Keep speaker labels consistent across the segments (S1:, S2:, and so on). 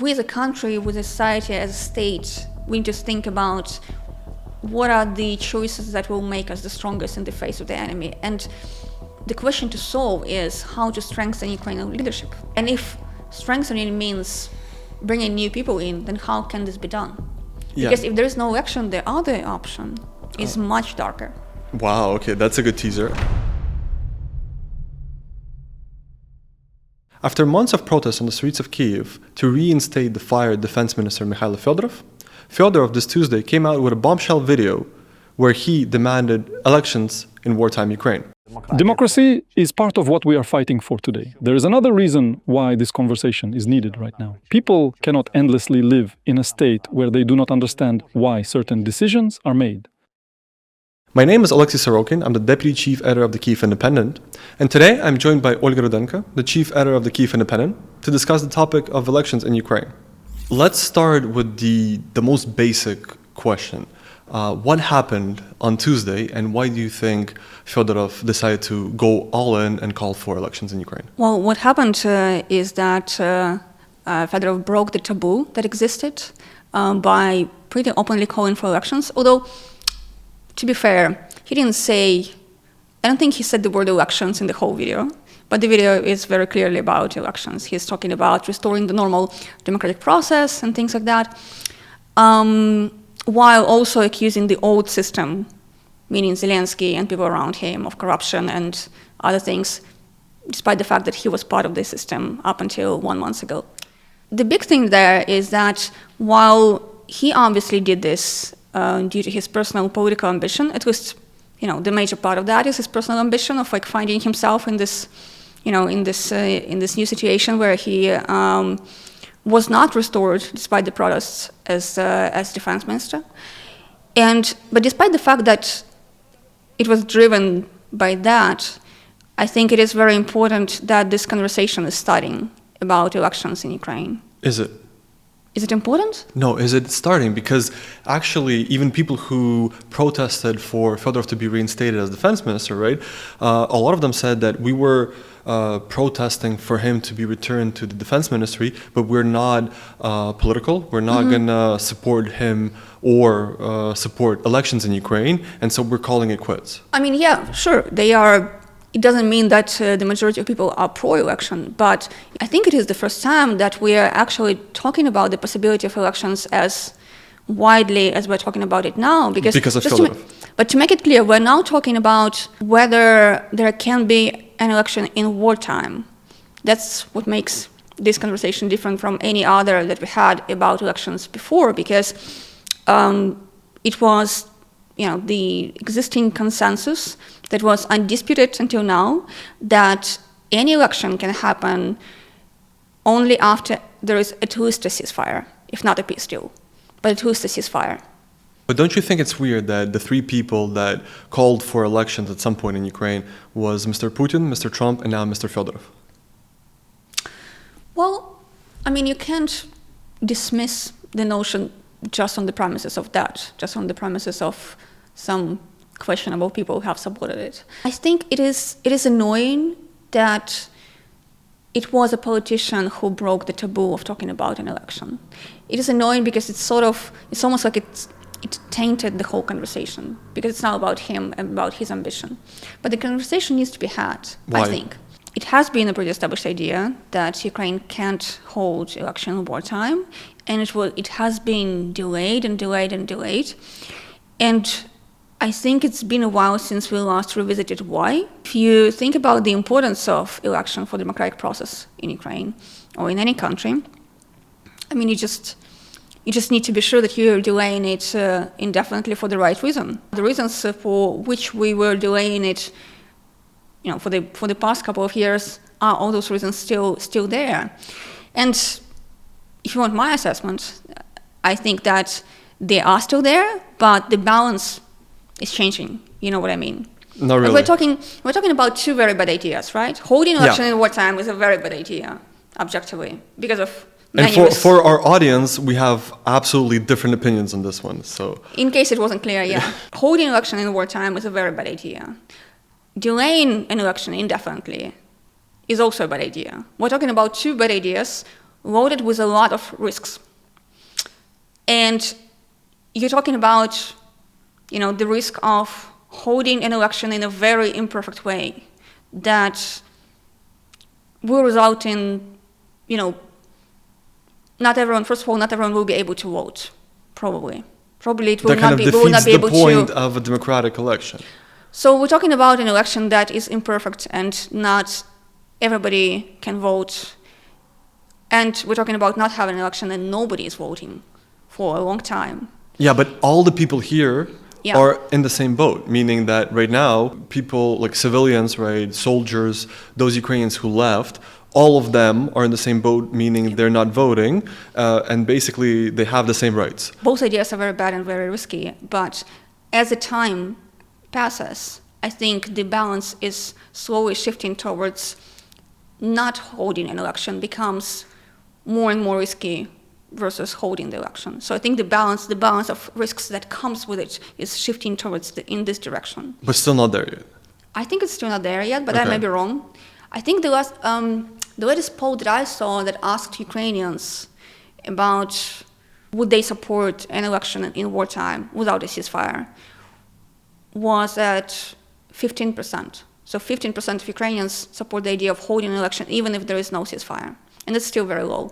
S1: we as a country, with a society, as a state, we need to think about what are the choices that will make us the strongest in the face of the enemy. And the question to solve is how to strengthen Ukrainian leadership. And if strengthening means bringing new people in, then how can this be done?
S2: Yeah.
S1: Because if there is no election, the other option is much darker.
S2: Wow, okay, that's a good teaser. After months of protests on the streets of Kyiv to reinstate the fired Defense Minister Mykhailo Fedorov, Fedorov this Tuesday came out with a bombshell video where he demanded elections in wartime Ukraine.
S3: Democracy is part of what we are fighting for today. There is another reason why this conversation is needed right now. People cannot endlessly live in a state where they do not understand why certain decisions are made.
S2: My name is Oleksiy Sorokin. I'm the Deputy Chief Editor of the Kyiv Independent. And today I'm joined by Olga Rudenko, the Chief Editor of the Kyiv Independent, to discuss the topic of elections in Ukraine. Let's start with the most basic question. What happened on Tuesday, and why do you think Fedorov decided to go all in and call for elections in Ukraine?
S1: Well, what happened is that Fedorov broke the taboo that existed by pretty openly calling for elections, although, to be fair, he didn't say, I don't think he said the word elections in the whole video, but the video is very clearly about elections. He's talking about restoring the normal democratic process and things like that, while also accusing the old system, meaning Zelensky and people around him, of corruption and other things, despite the fact that he was part of the system up until 1 month ago. The big thing there is that while he obviously did this due to his personal political ambition, at least, the major part of that is his personal ambition of finding himself in this, in this new situation where he was not restored despite the protests as defense minister. But despite the fact that it was driven by that, I think it is very important that this conversation is starting about elections in Ukraine.
S2: Is it?
S1: Is it important?
S2: No, is it starting? Because actually, even people who protested for Fedorov to be reinstated as defense minister, right? A lot of them said that we were protesting for him to be returned to the defense ministry, but we're not political. We're not gonna support him or support elections in Ukraine, and so we're calling it quits.
S1: I mean, yeah, sure, they are. It doesn't mean that the majority of people are pro-election, but I think it is the first time that we are actually talking about the possibility of elections as widely as we're talking about it now. Because of Fedorov. But to make it clear, we're now talking about whether there can be an election in wartime. That's what makes this conversation different from any other that we had about elections before, because it was the existing consensus that was undisputed until now, that any election can happen only after there is at least a ceasefire, if not a peace deal, but at least a ceasefire.
S2: But don't you think it's weird that the three people that called for elections at some point in Ukraine was Mr. Putin, Mr. Trump, and now Mr. Fedorov?
S1: Well, I mean, you can't dismiss the notion just on the premises of that, just on the premises of some questionable people who have supported it. I think it is annoying that it was a politician who broke the taboo of talking about an election. It is annoying because it's almost like it tainted the whole conversation, because it's now about him and about his ambition. But the conversation needs to be had,
S2: Why?
S1: I think. It has been a pretty established idea that Ukraine can't hold election in wartime, and it has been delayed and delayed and delayed. And I think it's been a while since we last revisited why. If you think about the importance of election for the democratic process in Ukraine or in any country, I mean, you just need to be sure that you're delaying it indefinitely for the right reason. The reasons for which we were delaying it, for the past couple of years, are all those reasons still there. And if you want my assessment, I think that they are still there, but the balance is changing. You know what I mean?
S2: Not really.
S1: We're talking about two very bad ideas, right? Holding election in wartime is a very bad idea, objectively, because of many
S2: And for our audience, we have absolutely different opinions on this one. So,
S1: in case it wasn't clear, yeah. Holding election in wartime is a very bad idea. Delaying an election indefinitely is also a bad idea. We're talking about two bad ideas loaded with a lot of risks. And you're talking about, the risk of holding an election in a very imperfect way that will result in, not everyone will be able to vote, probably. Probably it will
S2: that kind of
S1: we will not be
S2: defeats
S1: able
S2: the point
S1: to.
S2: of a democratic election.
S1: So we're talking about an election that is imperfect and not everybody can vote. And we're talking about not having an election and nobody is voting for a long time.
S2: Yeah, but all the people here
S1: Yeah.
S2: are in the same boat, meaning that right now, people like civilians, right, soldiers, those Ukrainians who left, all of them are in the same boat, meaning they're not voting, and basically they have the same rights.
S1: Both ideas are very bad and very risky, but as the time passes, I think the balance is slowly shifting towards not holding an election becomes more and more risky versus holding the election. So I think the balance of risks that comes with it is shifting towards in this direction.
S2: But still not there yet.
S1: I think it's still not there yet, but
S2: Okay.
S1: I may be wrong. I think the latest poll that I saw that asked Ukrainians about would they support an election in wartime without a ceasefire was at 15%. So 15% of Ukrainians support the idea of holding an election even if there is no ceasefire. And it's still very low.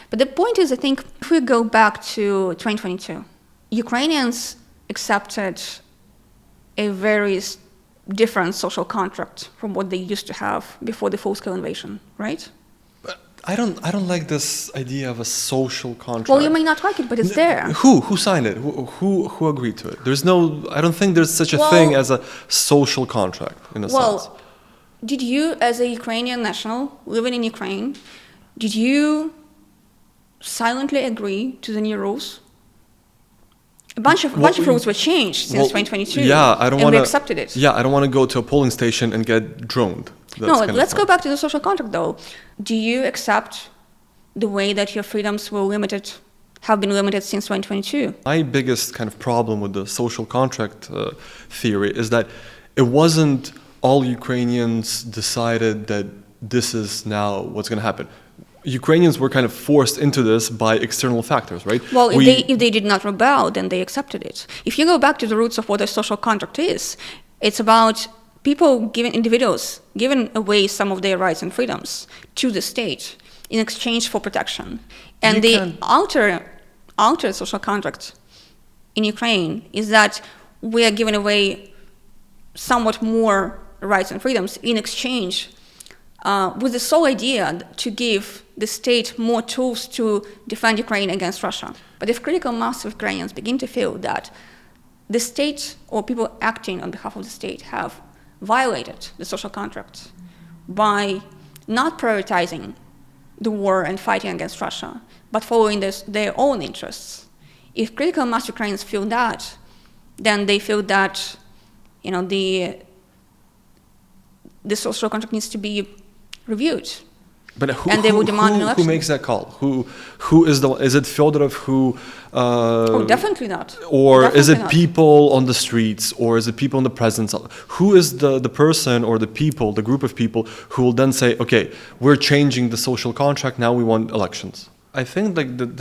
S1: But the point is, I think, if we go back to 2022, Ukrainians accepted a very different social contract from what they used to have before the full-scale invasion, right?
S2: But I don't like this idea of a social contract.
S1: Well, you may not like it, but it's there.
S2: Who signed it? Who agreed to it? I don't think there's such a
S1: Well-
S2: thing as a social contract in a sense.
S1: Well, did you, as a Ukrainian national living in Ukraine, did you silently agree to the new rules? A bunch of rules were changed since 2022.
S2: Yeah, I don't
S1: and
S2: want
S1: we
S2: to.
S1: accepted it.
S2: Yeah, I don't want to go to a polling station and get droned.
S1: No, let's go back to the social contract, though. Do you accept the way that your freedoms were limited, have been limited since 2022?
S2: My biggest kind of problem with the social contract theory is that it wasn't all Ukrainians decided that this is now what's going to happen. Ukrainians were kind of forced into this by external factors, right?
S1: Well, if they did not rebel, then they accepted it. If you go back to the roots of what a social contract is, it's about individuals giving away some of their rights and freedoms to the state in exchange for protection. And the outer social contract in Ukraine is that we are giving away somewhat more rights and freedoms in exchange with the sole idea to give the state more tools to defend Ukraine against Russia. But if critical mass of Ukrainians begin to feel that the state or people acting on behalf of the state have violated the social contract by not prioritizing the war and fighting against Russia, but following their own interests, if critical mass Ukrainians feel that, then they feel that the social contract needs to be reviewed.
S2: But
S1: And they will demand an
S2: who
S1: election.
S2: makes that call? Who is it Fedorov who?
S1: Oh, definitely not.
S2: Or is
S1: Definitely
S2: it
S1: not.
S2: people on the streets, or is it people in the presence? Who is the person or the people, the group of people who will then say, okay, we're changing the social contract, now we want elections? I think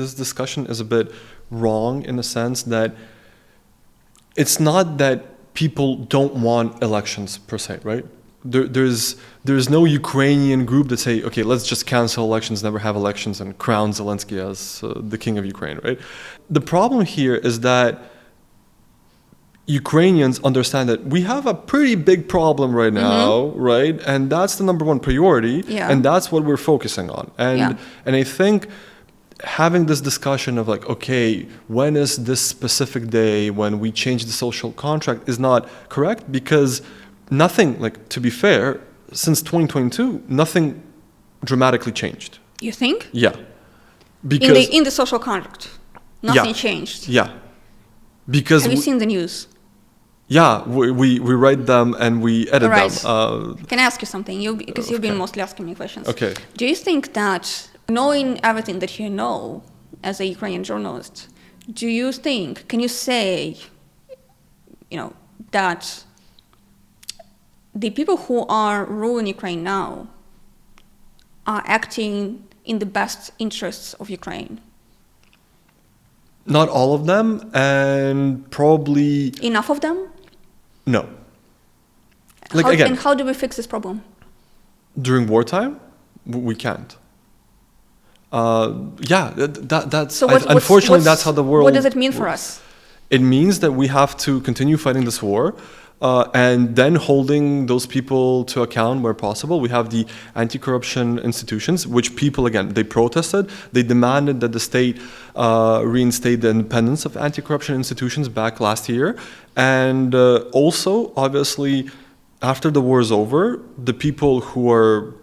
S2: this discussion is a bit wrong in the sense that it's not that people don't want elections per se, right? There's no Ukrainian group that say, okay, let's just cancel elections, never have elections, and crown Zelensky as the king of Ukraine, right? The problem here is that Ukrainians understand that we have a pretty big problem right now, right? And that's the number one priority, and that's what we're focusing on. And I think having this discussion of like, okay, when is this specific day when we change the social contract is not correct, because nothing, like, to be fair, since 2022, nothing dramatically changed.
S1: You think?
S2: Yeah. Because
S1: In the social contract, nothing changed.
S2: Yeah. Because
S1: Have you seen the news?
S2: Yeah, we write them and we edit
S1: Right.
S2: them.
S1: Can I ask you something? Because you've been mostly asking me questions.
S2: Okay.
S1: Do you think that, knowing everything that you know as a Ukrainian journalist, can you say, that the people who are ruling Ukraine now are acting in the best interests of Ukraine?
S2: Not all of them, and probably
S1: Enough of them?
S2: no.
S1: And how do we fix this problem?
S2: During wartime, we can't. That's
S1: So
S2: unfortunately that's how the world.
S1: What does it mean for us?
S2: It means that we have to continue fighting this war, and then holding those people to account where possible. We have the anti-corruption institutions, which people, again, they protested. They demanded that the state reinstate the independence of anti-corruption institutions back last year. And also, obviously, after the war is over, the people who are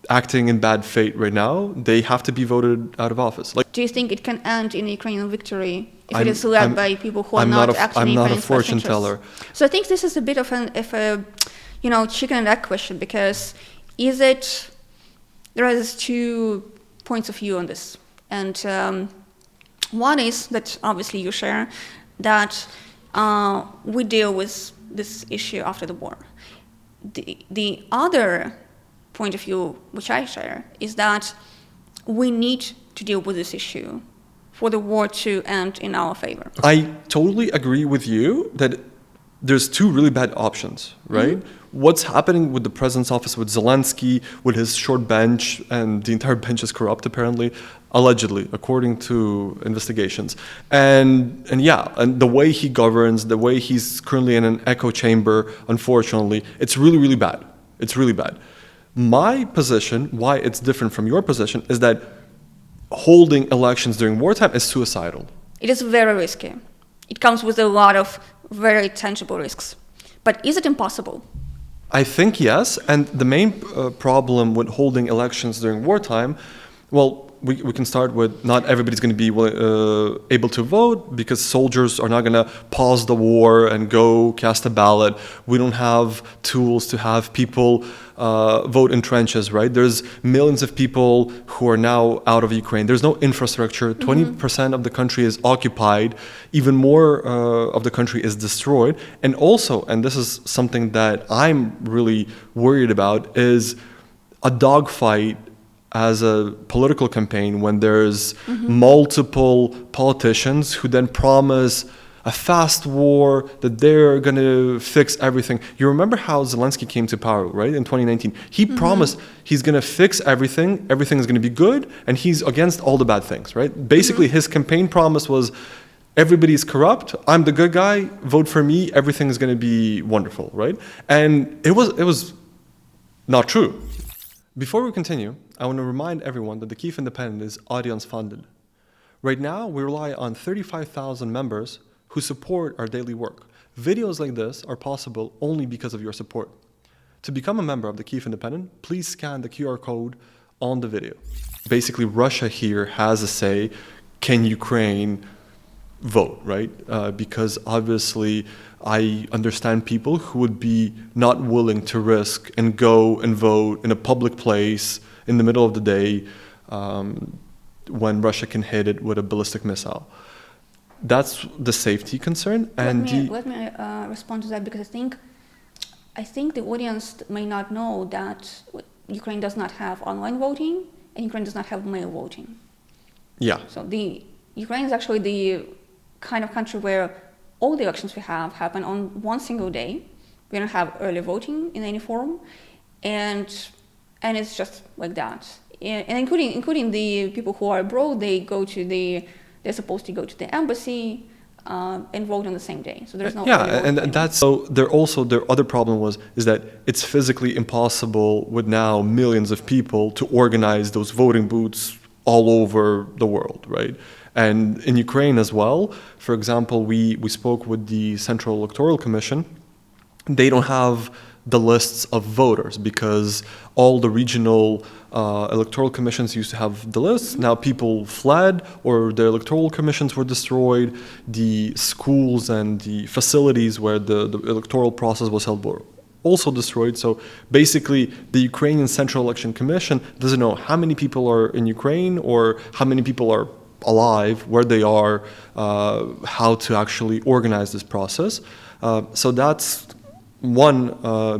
S2: acting in bad faith right now, they have to be voted out of office.
S1: Do you think it can end in a Ukrainian victory if it is led by people who are not actually
S2: I'm not a
S1: Ukraine's best
S2: fortune
S1: interests?
S2: teller.
S1: So I think this is a bit of a chicken and egg question, because there is two points of view on this. And one is that obviously you share that we deal with this issue after the war. The other point of view, which I share, is that we need to deal with this issue for the war to end in our favor.
S2: I totally agree with you that there's two really bad options, right? Mm-hmm. What's happening with the president's office with Zelensky, with his short bench, and the entire bench is corrupt apparently, allegedly, according to investigations. And the way he governs, the way he's currently in an echo chamber, unfortunately, it's really, really bad. It's really bad. My position, why it's different from your position, is that holding elections during wartime is suicidal.
S1: It is very risky. It comes with a lot of very tangible risks. But is it impossible?
S2: I think yes. And the main problem with holding elections during wartime, well, we can start with not everybody's going to be able to vote, because soldiers are not going to pause the war and go cast a ballot. We don't have tools to have people vote in trenches, right? There's millions of people who are now out of Ukraine. There's no infrastructure. 20% of the country is occupied. Even more of the country is destroyed. And also, and this is something that I'm really worried about, is a dogfight as a political campaign when there's multiple politicians who then promise a fast war, that they're going to fix everything. You remember how Zelensky came to power, right, in 2019? He promised he's going to fix everything, everything is going to be good, and he's against all the bad things, right? Basically, his campaign promise was, everybody's corrupt, I'm the good guy, vote for me, everything is going to be wonderful, right? And it was not true. Before we continue, I want to remind everyone that the Kyiv Independent is audience funded. Right now, we rely on 35,000 members who support our daily work. Videos like this are possible only because of your support. To become a member of the Kyiv Independent, please scan the QR code on the video. Basically, Russia here has a say, can Ukraine vote, right? Because obviously, I understand people who would be not willing to risk and go and vote in a public place in the middle of the day when Russia can hit it with a ballistic missile. That's the safety concern. And
S1: let me respond to that, because I think the audience may not know that Ukraine does not have online voting and Ukraine does not have mail voting.
S2: Yeah.
S1: So Ukraine is actually the kind of country where all the elections we have happen on one single day. We don't have early voting in any form, and it's just like that. And including the people who are abroad, they're supposed to go to the embassy and vote on the same day. So there's no
S2: and that's so. Their other problem is that it's physically impossible with now millions of people to organize those voting booths all over the world, right? And in Ukraine as well, for example, we spoke with the Central Electoral Commission. They don't have the lists of voters because all the regional electoral commissions used to have the lists. Now people fled, or the electoral commissions were destroyed. The schools and the facilities where the electoral process was held were also destroyed. So basically, the Ukrainian Central Election Commission doesn't know how many people are in Ukraine or how many people are alive, where they are, how to actually organize this process. So that's one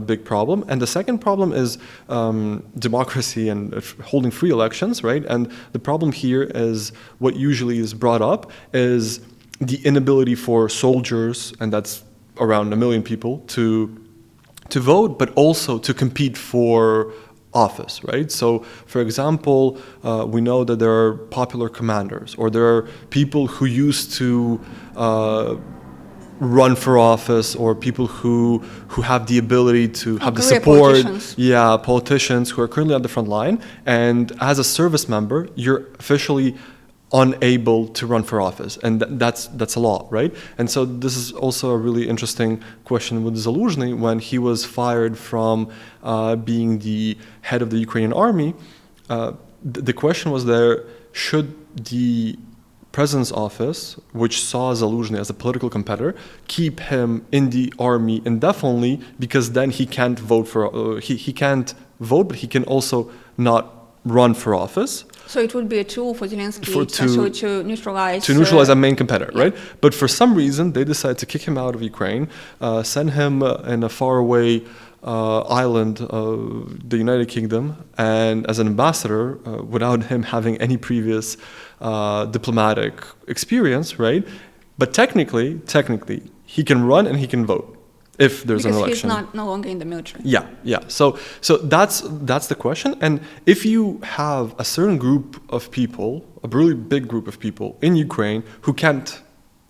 S2: big problem. And the second problem is democracy and holding free elections, right? And the problem here is what usually is brought up is the inability for soldiers, and that's around 1 million people, to vote, but also to compete for office, right? So, for example, we know that there are popular commanders, or there are people who used to run for office, or people who have the ability to have the support, politicians who are currently on the front line, and as a service member, you're officially unable to run for office, and that's a law, right? And so this is also a really interesting question with Zelensky when he was fired from being the head of the Ukrainian army. The question was there: should the president's office, which saw Zelensky as a political competitor, keep him in the army indefinitely, because then he can't vote for he can't vote, but he can also not run for office.
S1: So it would be a tool for Zelensky to
S2: neutralize a main competitor, right? But for some reason, they decided to kick him out of Ukraine, send him in a faraway island, the United Kingdom, and as an ambassador, without him having any previous diplomatic experience, right? But technically, he can run and he can vote if there's an election.
S1: Because he's no longer in the military.
S2: Yeah. So that's the question. And if you have a certain group of people, a really big group of people in Ukraine who can't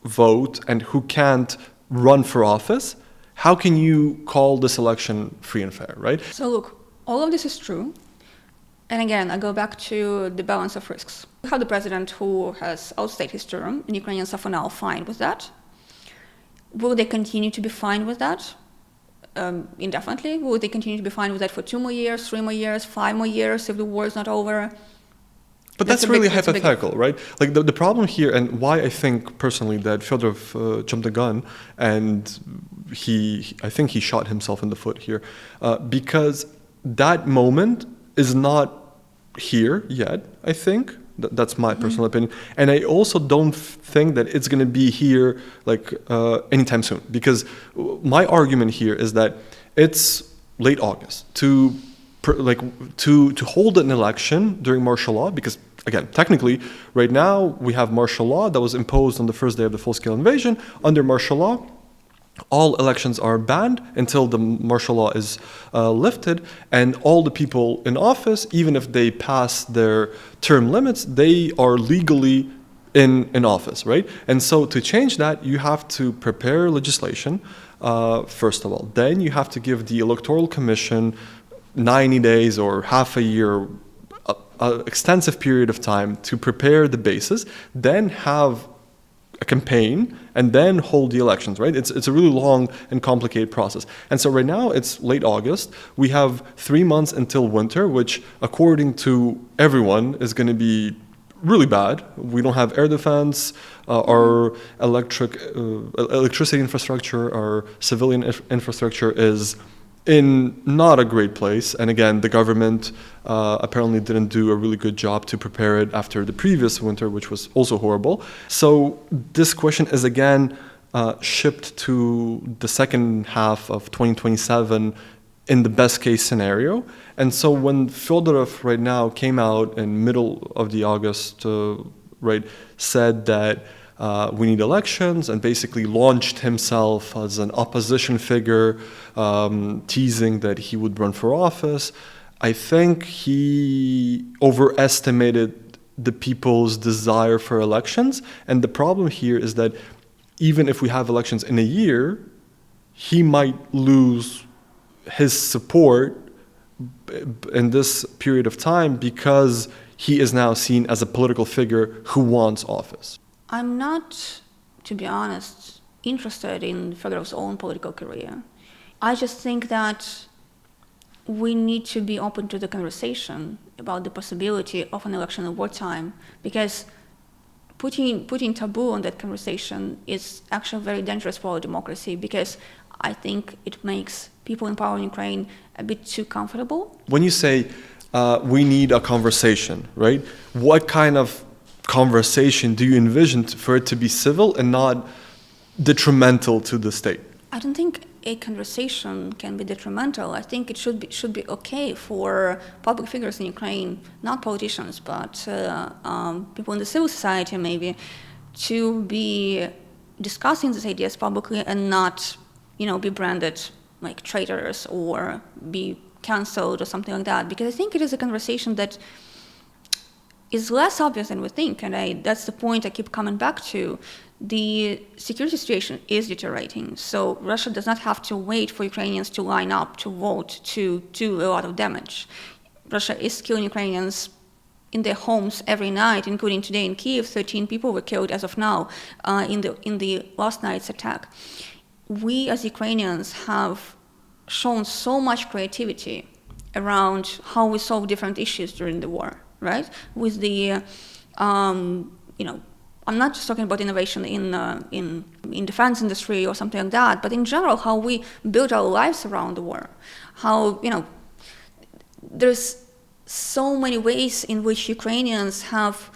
S2: vote and who can't run for office, how can you call this election free and fair, right?
S1: So look, all of this is true. And again, I go back to the balance of risks. We have the president who has outstayed his term, and Ukrainians are for now fine with that. Will they continue to be fine with that indefinitely? Will they continue to be fine with that for 2 more years, 3 more years, 5 more years if the war is not over?
S2: But that's really hypothetical, right? Like the problem here, and why I think personally that Fedorov jumped the gun, and I think he shot himself in the foot here, because that moment is not here yet, I think. That's my personal opinion. And I also don't think that it's going to be here like anytime soon, because my argument here is that it's late August to hold an election during martial law, because again, technically, right now we have martial law that was imposed on the first day of the full-scale invasion. Under martial law, all elections are banned until the martial law is lifted, and all the people in office, even if they pass their term limits, they are legally in office, right? And so to change that, you have to prepare legislation, first of all. Then you have to give the Electoral Commission 90 days or half a year, an extensive period of time to prepare the basis, then have a campaign, and then hold the elections, right? It's a really long and complicated process. And so right now it's late August. We have 3 months until winter, which according to everyone is going to be really bad. We don't have air defense, our electricity infrastructure, our civilian infrastructure is in not a great place. And again, the government apparently didn't do a really good job to prepare it after the previous winter, which was also horrible. So this question is again shipped to the second half of 2027 in the best case scenario. And so when Fedorov right now came out in middle of the August, said that we need elections, and basically launched himself as an opposition figure, teasing that he would run for office, I think he overestimated the people's desire for elections. And the problem here is that even if we have elections in a year, he might lose his support in this period of time because he is now seen as a political figure who wants office.
S1: I'm not, to be honest, interested in Fedorov's own political career. I just think that we need to be open to the conversation about the possibility of an election in wartime, because putting taboo on that conversation is actually very dangerous for our democracy, because I think it makes people in power in Ukraine a bit too comfortable.
S2: When you say we need a conversation, right? What kind of conversation do you envision for it to be civil and not detrimental to the state?
S1: I don't think a conversation can be detrimental. I think it should be okay for public figures in Ukraine, not politicians, but people in the civil society maybe, to be discussing these ideas publicly and not, be branded like traitors or be cancelled or something like that. Because I think it is a conversation that is less obvious than we think, and that's the point I keep coming back to. The security situation is deteriorating, so Russia does not have to wait for Ukrainians to line up to vote to do a lot of damage. Russia is killing Ukrainians in their homes every night, including today in Kyiv. 13 people were killed as of now in the last night's attack. We as Ukrainians have shown so much creativity around how we solve different issues during the war, right? With the, I'm not just talking about innovation in defense industry or something like that, but in general, how we build our lives around the war. How, there's so many ways in which Ukrainians have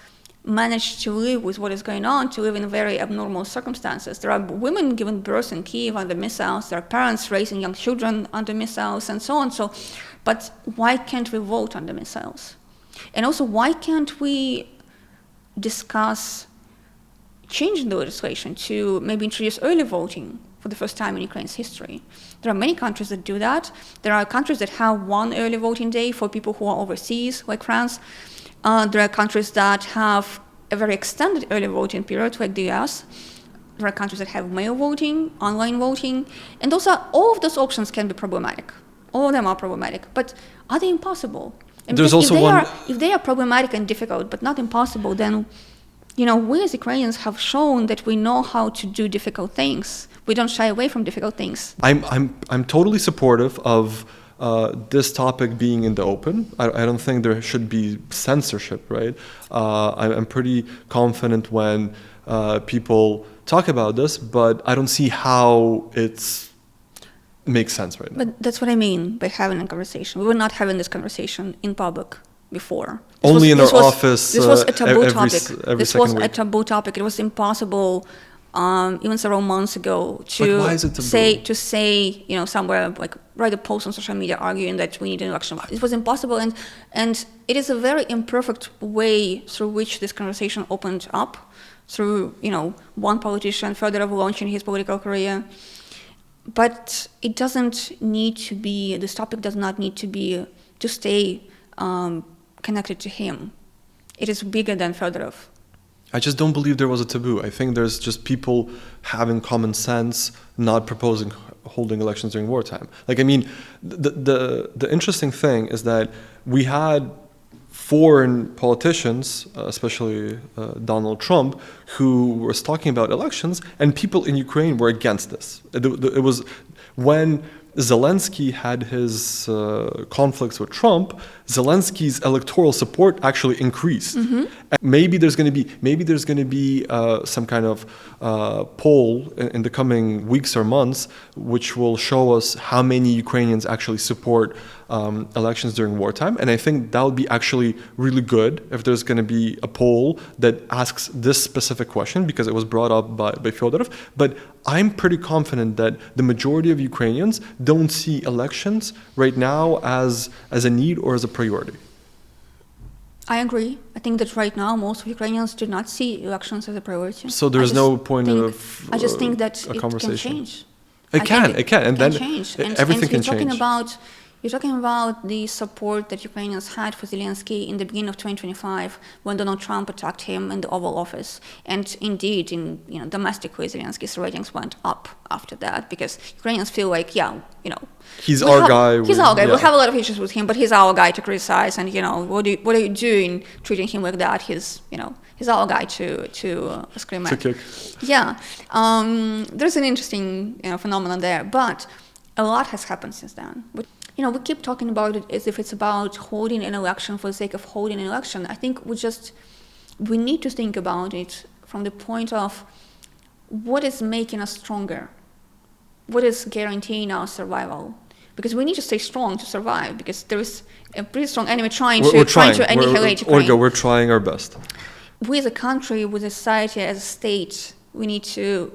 S1: managed to live with what is going on, to live in very abnormal circumstances. There are women giving birth in Kyiv under missiles, there are parents raising young children under missiles, and so on. But why can't we vote under missiles? And also, why can't we discuss changing the legislation to maybe introduce early voting for the first time in Ukraine's history? There are many countries that do that. There are countries that have one early voting day for people who are overseas, like France. There are countries that have a very extended early voting period, like the US. There are countries that have mail voting, online voting, and all of those options can be problematic. All of them are problematic, but are they impossible? And
S2: there's also
S1: if they are problematic and difficult, but not impossible, then we as Ukrainians have shown that we know how to do difficult things. We don't shy away from difficult things.
S2: I'm totally supportive of this topic being in the open. I don't think there should be censorship, right? I'm pretty confident when people talk about this, but I don't see how makes sense right now.
S1: But that's what I mean by having a conversation. We were not having this conversation in public before.
S2: Only in our office.
S1: This was a taboo topic.
S2: This was
S1: a taboo topic. It was impossible, even several months ago,
S2: why is it taboo?
S1: to say, somewhere, like write a post on social media arguing that we need an election. It was impossible, and it is a very imperfect way through which this conversation opened up, through one politician, Fedorov, launching his political career. But it doesn't need to be. This topic does not need to stay connected to him. It is bigger than Fedorov.
S2: I just don't believe there was a taboo. I think there's just people having common sense, not proposing holding elections during wartime. The interesting thing is that we had foreign politicians, especially Donald Trump, who was talking about elections, and people in Ukraine were against this. It was when Zelensky had his conflicts with Trump, Zelensky's electoral support actually increased. Mm-hmm. Maybe there's going to be some kind of poll in the coming weeks or months, which will show us how many Ukrainians actually support elections during wartime. And I think that would be actually really good if there's going to be a poll that asks this specific question, because it was brought up by Fedorov. But I'm pretty confident that the majority of Ukrainians don't see elections right now as a need or as a priority.
S1: I agree. I think that right now most of Ukrainians do not see elections as a priority.
S2: So there's no point of
S1: I just think that
S2: a conversation.
S1: It can change.
S2: It can, and then
S1: change.
S2: Everything can change.
S1: You're talking about the support that Ukrainians had for Zelensky in the beginning of 2025, when Donald Trump attacked him in the Oval Office. And indeed, domestically, Zelensky's ratings went up after that, because Ukrainians feel like,
S2: he's our guy.
S1: He's our guy. We have a lot of issues with him, but he's our guy to criticize. And what are you doing treating him like that? He's our guy to scream at.
S2: To kick.
S1: Yeah. There's an interesting phenomenon there, but a lot has happened since then. We keep talking about it as if it's about holding an election for the sake of holding an election. I think we need to think about it from the point of what is making us stronger, what is guaranteeing our survival. Because we need to stay strong to survive, because there is a pretty strong enemy trying to annihilate Ukraine.
S2: Olga, we're trying our best.
S1: We as a country, with a society, as a state, we need to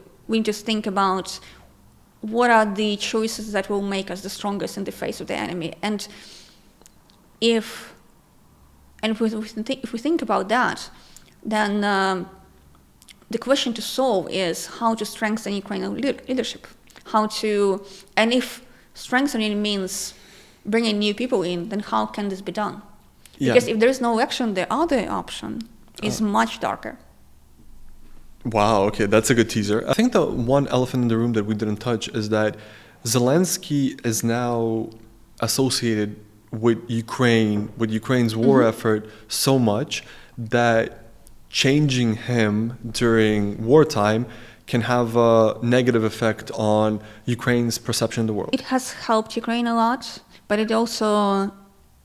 S1: think about what are the choices that will make us the strongest in the face of the enemy. And if we think about that, then the question to solve is how to strengthen Ukrainian leadership. And if strengthening means bringing new people in, then how can this be done?
S2: Yeah.
S1: Because if there is no election, the other option is much darker.
S2: Wow, okay, that's a good teaser. I think the one elephant in the room that we didn't touch is that Zelensky is now associated with Ukraine, with Ukraine's war effort so much that changing him during wartime can have a negative effect on Ukraine's perception in the world.
S1: It has helped Ukraine a lot, but it also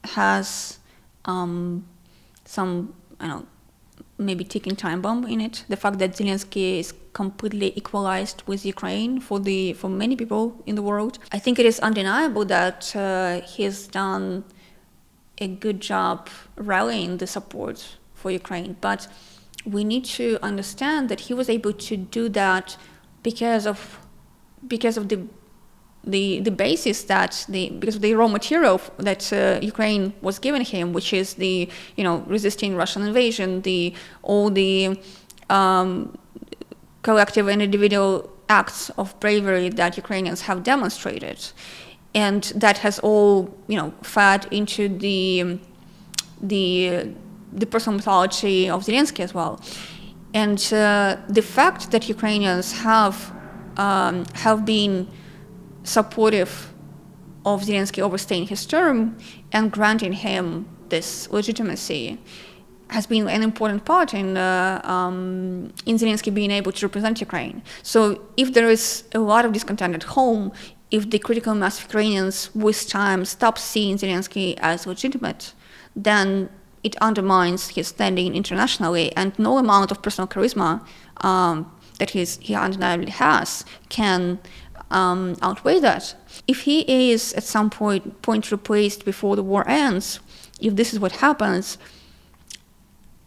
S1: has some, maybe ticking time bomb in it. The fact that Zelensky is completely equalized with Ukraine for many people in the world. I think it is undeniable that he's done a good job rallying the support for Ukraine, but we need to understand that he was able to do that because of the basis because of the raw material that Ukraine was giving him, which is the resisting Russian invasion, all the collective and individual acts of bravery that Ukrainians have demonstrated, and that has all fed into the personal mythology of Zelensky as well. And the fact that Ukrainians have been supportive of Zelensky overstaying his term and granting him this legitimacy has been an important part in Zelensky being able to represent Ukraine. So if there is a lot of discontent at home, if the critical mass of Ukrainians with time stop seeing Zelensky as legitimate, then it undermines his standing internationally, and no amount of personal charisma that he undeniably has can outweigh that. If he is at some point replaced before the war ends, if this is what happens,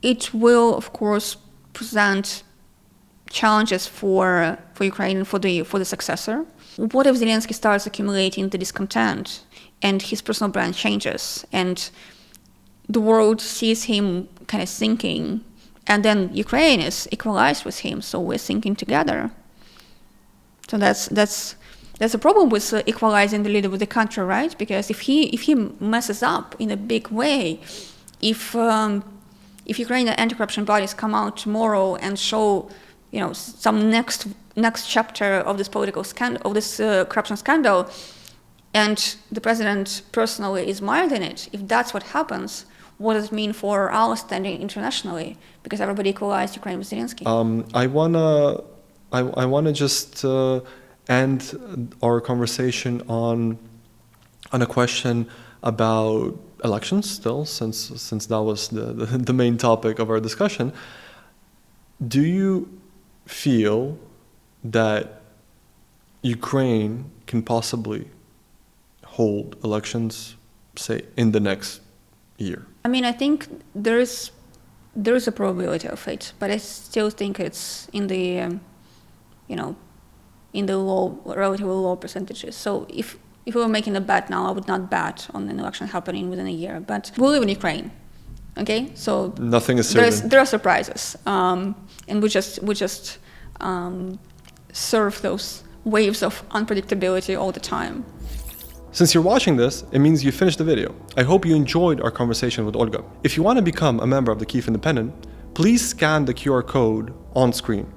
S1: it will, of course, present challenges for Ukraine and for the successor. What if Zelensky starts accumulating the discontent and his personal brand changes and the world sees him kind of sinking, and then Ukraine is equalized with him, so we're sinking together? So that's a problem with equalizing the leader with the country, right? Because if he messes up in a big way, if Ukrainian anti-corruption bodies come out tomorrow and show some next chapter of this political scandal, of this corruption scandal, and the president personally is mired in it, if that's what happens, what does it mean for our standing internationally? Because everybody equalized Ukraine with Zelensky.
S2: I wanna just end our conversation on a question about elections still, since that was the main topic of our discussion. Do you feel that Ukraine can possibly hold elections, say, in the next year?
S1: I mean, I think there is a probability of it, but I still think it's in the relatively low percentages. So if we were making a bet now, I would not bet on an election happening within a year. But we live in Ukraine, okay? So
S2: nothing is certain.
S1: There are surprises, and we just surf those waves of unpredictability all the time.
S2: Since you're watching this, it means you finished the video. I hope you enjoyed our conversation with Olga. If you want to become a member of the Kyiv Independent, please scan the QR code on screen.